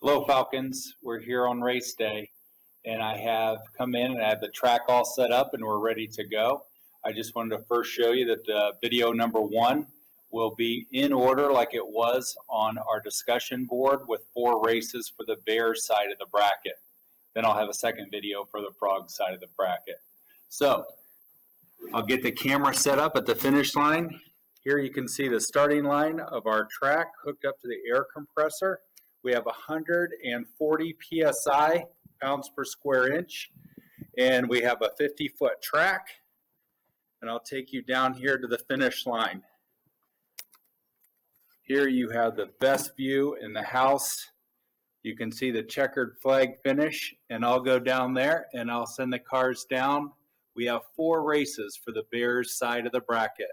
Hello, Falcons. We're here on race day, and I have come in and I have the track all set up and we're ready to go. I just wanted to first show you that video number 1 will be in order like it was on our discussion board with 4 races for the Bears side of the bracket. Then I'll have a second video for the Frog side of the bracket. So I'll get the camera set up at the finish line. Here you can see the starting line of our track hooked up to the air compressor. We have 140 PSI, pounds per square inch, and we have a 50-foot track. And I'll take you down here to the finish line. Here you have the best view in the house. You can see the checkered flag finish, and I'll go down there and I'll send the cars down. We have 4 races for the Bears side of the bracket.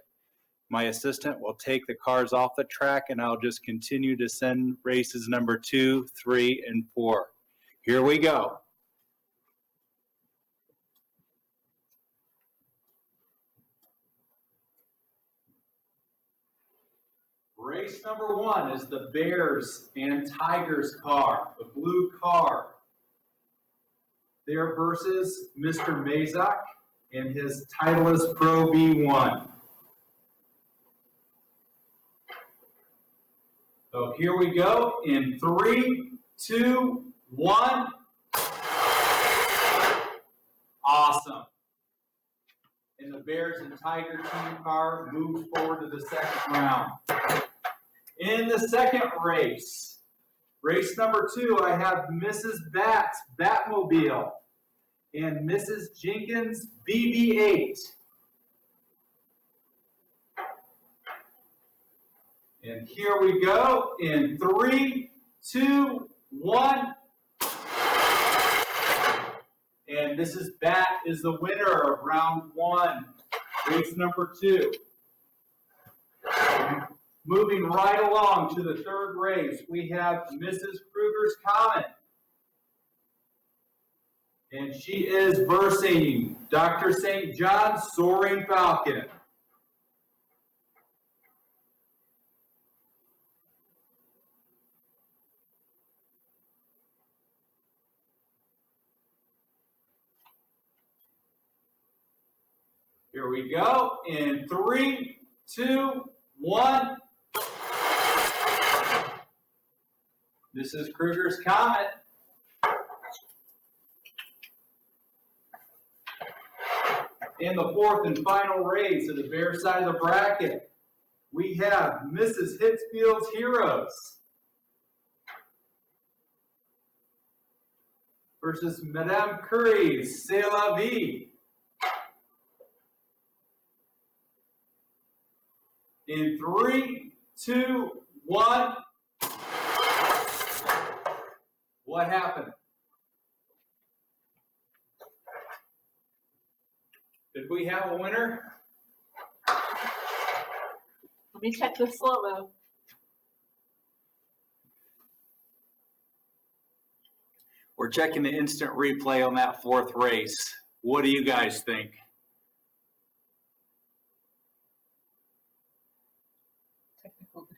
My assistant will take the cars off the track and I'll just continue to send races number 2, 3, and 4. Here we go. Race number 1 is the Bears and Tigers car, the blue car. They're versus Mr. Mazak and his Titleist Pro V1. So here we go in 3, 2, 1. Awesome. And the Bears and Tiger team car moves forward to the second round. In the second race, race number 2, I have Mrs. Bat's Batmobile and Mrs. Jenkins' BB-8. And here we go in 3, 2, 1. And Mrs. Bat is the winner of round 1, race number 2. Moving right along to the third race, we have Mrs. Kruger's Comet. And she is versing Dr. St. John's Soaring Falcon. Here we go in 3, 2, 1. This is Kruger's Comet. In the fourth and final race of the Bears side of the bracket, we have Mrs. Hitzfield's Heroes versus Madame Curry's C'est La Vie. In 3, 2, 1. What happened? Did we have a winner? Let me check the slow-mo. We're checking the instant replay on that 4th race. What do you guys think? Technical difficulties.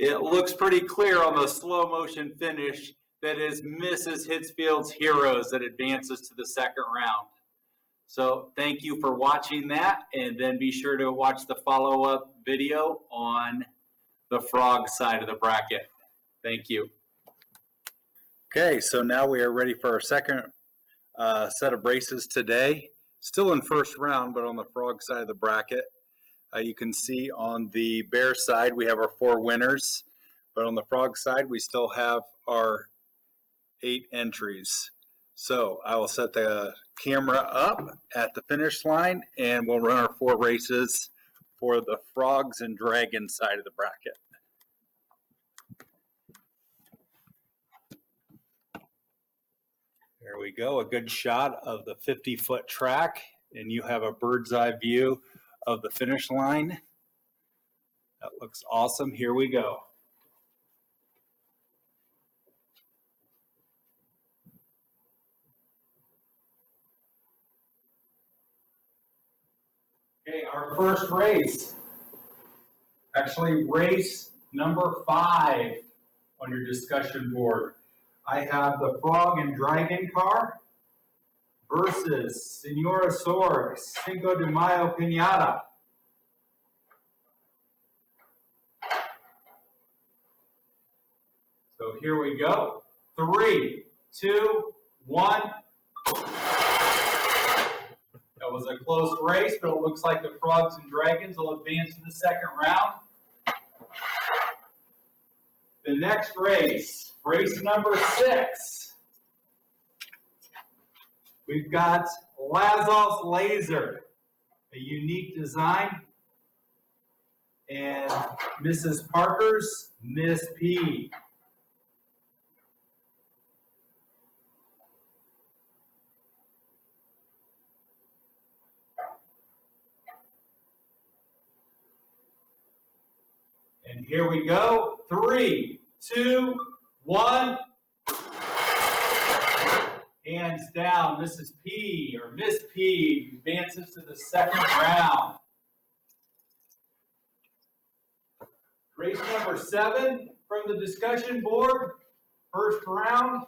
It looks pretty clear on the slow motion finish that is Mrs. Hitzfield's Heroes that advances to the second round. So thank you for watching that, and then be sure to watch the follow-up video on the Frog side of the bracket. Thank you. Okay, so now we are ready for our second set of races today. Still in first round, but on the Frog side of the bracket. You can see on the Bear side, we have our 4 winners, but on the Frog side, we still have our 8 entries. So I will set the camera up at the finish line, and we'll run our 4 races for the Frogs and Dragons side of the bracket. There we go, a good shot of the 50-foot track, and you have a bird's eye view of the finish line. That looks awesome. Here we go. Okay, our first race, actually race number 5 on your discussion board. I have the Frog and Dragon car versus Senora Sorg, Cinco de Mayo Piñata. So here we go. 3, 2, 1. That was a close race, but it looks like the Frogs and Dragons will advance to the second round. The next race, race number 6. We've got Lazos Laser, a unique design, and Mrs. Parker's Miss P. And here we go. 3, 2, 1. Hands down, Mrs. P or Miss P advances to the second round. Race number 7 from the discussion board. First round,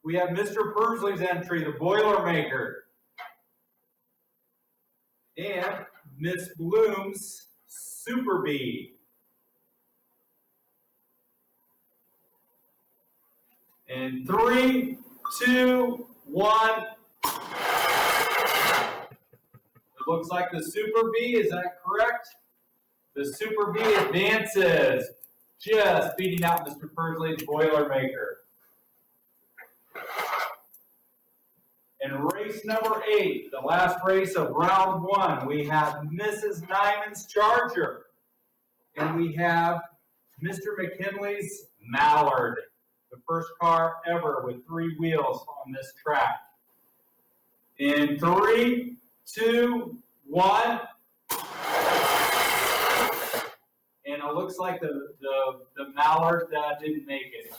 we have Mr. Persley's entry, the Boilermaker, and Miss Bloom's Super Bee. And 3, 2, 1. It looks like the Super Bee, is that correct? The Super Bee advances, just beating out Mr. Persley's Boilermaker. In race number 8, the last race of round 1, we have Mrs. Nyman's Charger, and we have Mr. McKinley's Mallard, the first car ever with 3 wheels on this track. In 3, 2, 1. And it looks like the Mallard didn't make it.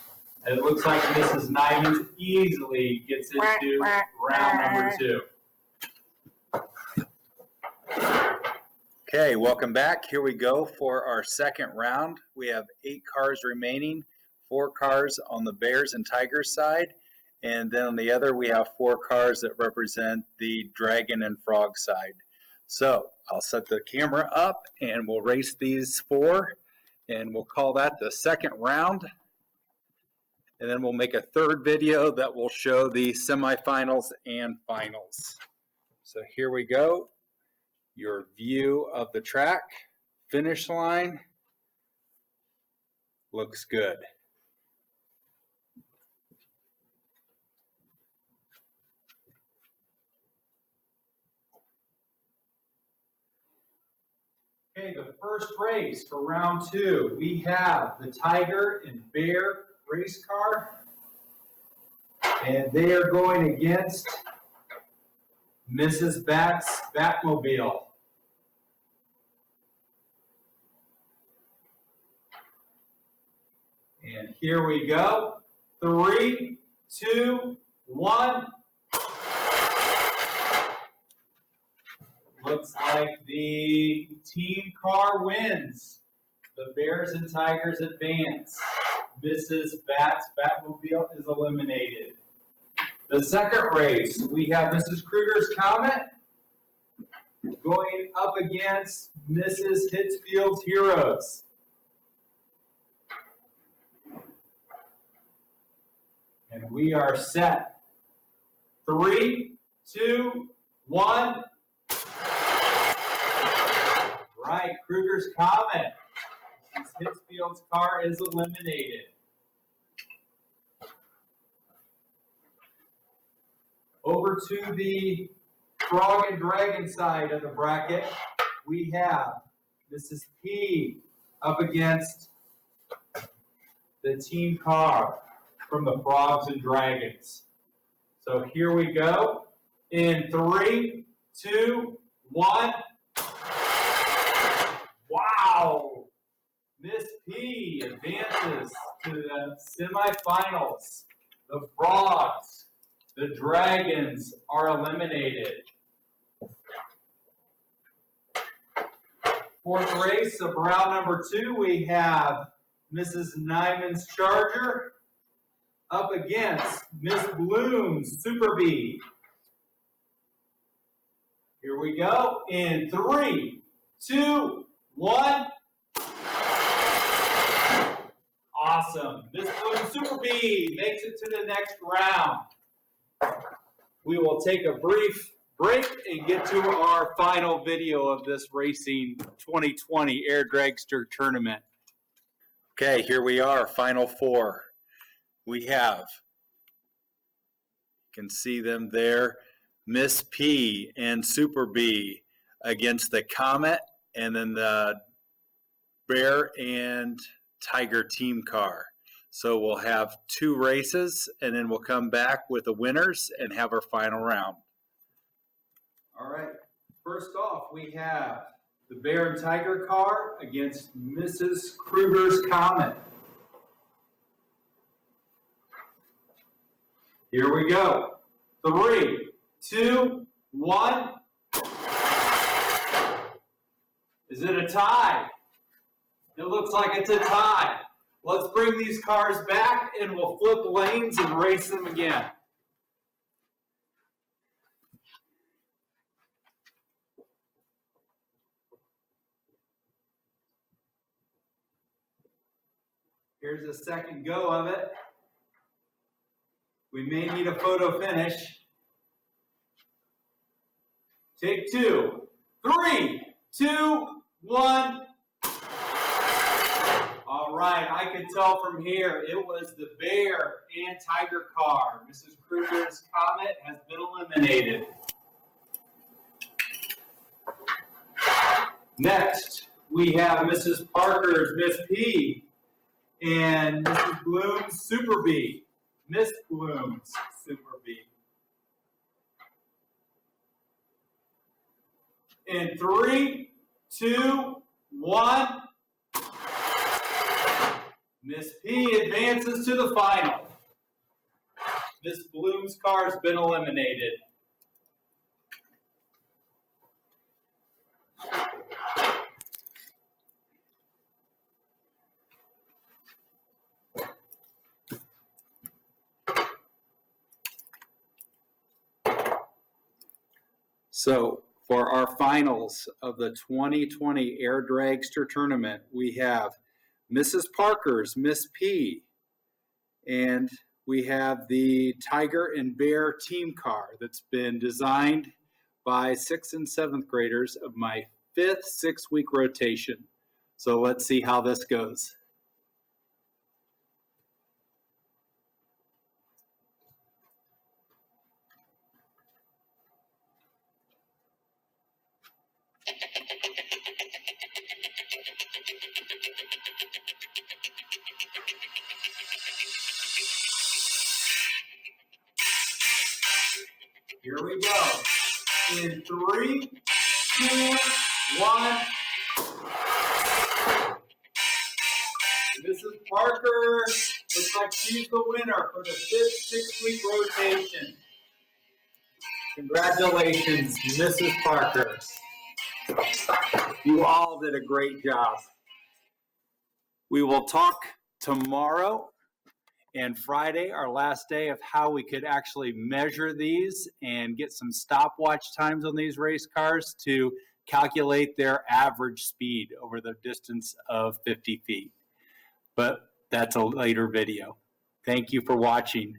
It looks like Mrs. Nyman easily gets into round number 2. Okay, welcome back. Here we go for our second round. We have 8 cars remaining, 4 cars on the Bears and Tigers side, and then on the other we have 4 cars that represent the Dragon and Frog side. So I'll set the camera up and we'll race these 4, and we'll call that the second round. And then we'll make a third video that will show the semifinals and finals. So here we go. Your view of the track, finish line, looks good. Okay, the first race for round 2, we have the Tiger and Bear race car, and they are going against Mrs. Bat's Batmobile. And here we go. 3, 2, 1. Looks like the team car wins. The Bears and Tigers advance. Mrs. Bat's Batmobile is eliminated. The second race, we have Mrs. Kruger's Comet going up against Mrs. Hitzfield's Heroes. And we are set. 3, 2, 1. Right, Kruger's Comet. Mrs. Hitzfield's car is eliminated. Over to the Frog and Dragon side of the bracket, we have Mrs. P up against the team car from the Frogs and Dragons. So here we go. In 3, 2, 1. Wow! Miss P advances to the semifinals. The Frogs, the Dragons are eliminated. Fourth race of round number 2, we have Mrs. Nyman's Charger up against Miss Bloom's Super B. Here we go. In 3, 2, 1. Awesome. Miss Bloom's Super B makes it to the next round. We will take a brief break and get to our final video of this racing 2020 Air Dragster tournament. Okay, here we are, final 4. We have, you can see them there, Miss P and Super B against the Comet, and then the Bear and Tiger team car. So we'll have 2 races, and then we'll come back with the winners and have our final round. All right, first off, we have the Bear and Tiger car against Mrs. Kruger's Comet. Here we go. 3, 2, 1. Is it a tie? It looks like it's a tie. Let's bring these cars back and we'll flip lanes and race them again. Here's a second go of it. We may need a photo finish. Take 2, 3, 2, 1. All right, I can tell from here it was the Bear and Tiger car. Mrs. Kruger's Comet has been eliminated. Next, we have Mrs. Parker's Miss P and Mrs. Bloom's Super B. Miss Bloom's Super B. In 3, 2, 1. Miss P advances to the final. Miss Bloom's car has been eliminated. So for our finals of the 2020 Air Dragster tournament, we have Mrs. Parker's Miss P, and we have the Tiger and Bear team car that's been designed by 6th and 7th graders of my 5th 6-week rotation. So let's see how this goes. Here we go. In 3, 2, 1. Mrs. Parker looks like she's the winner for the 5th 6-week rotation. Congratulations, Mrs. Parker. You all did a great job. We will talk tomorrow and Friday, our last day, of how we could actually measure these and get some stopwatch times on these race cars to calculate their average speed over the distance of 50 feet. But that's a later video. Thank you for watching.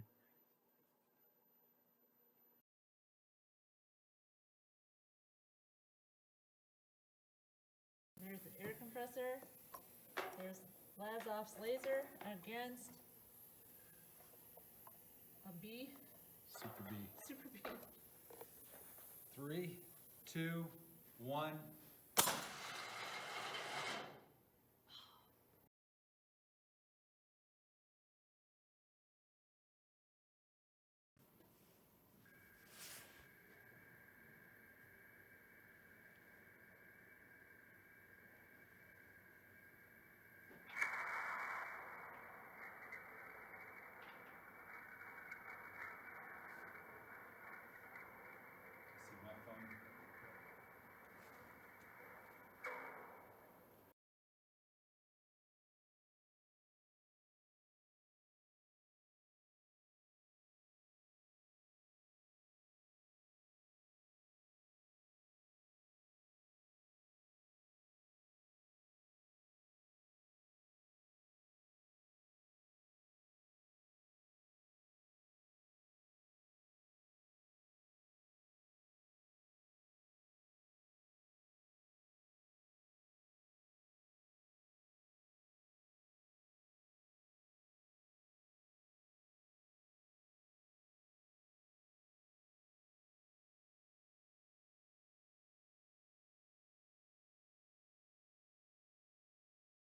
There's the air compressor. There's Lazoff's laser against a B. Super B. Super B. 3, 2, 1.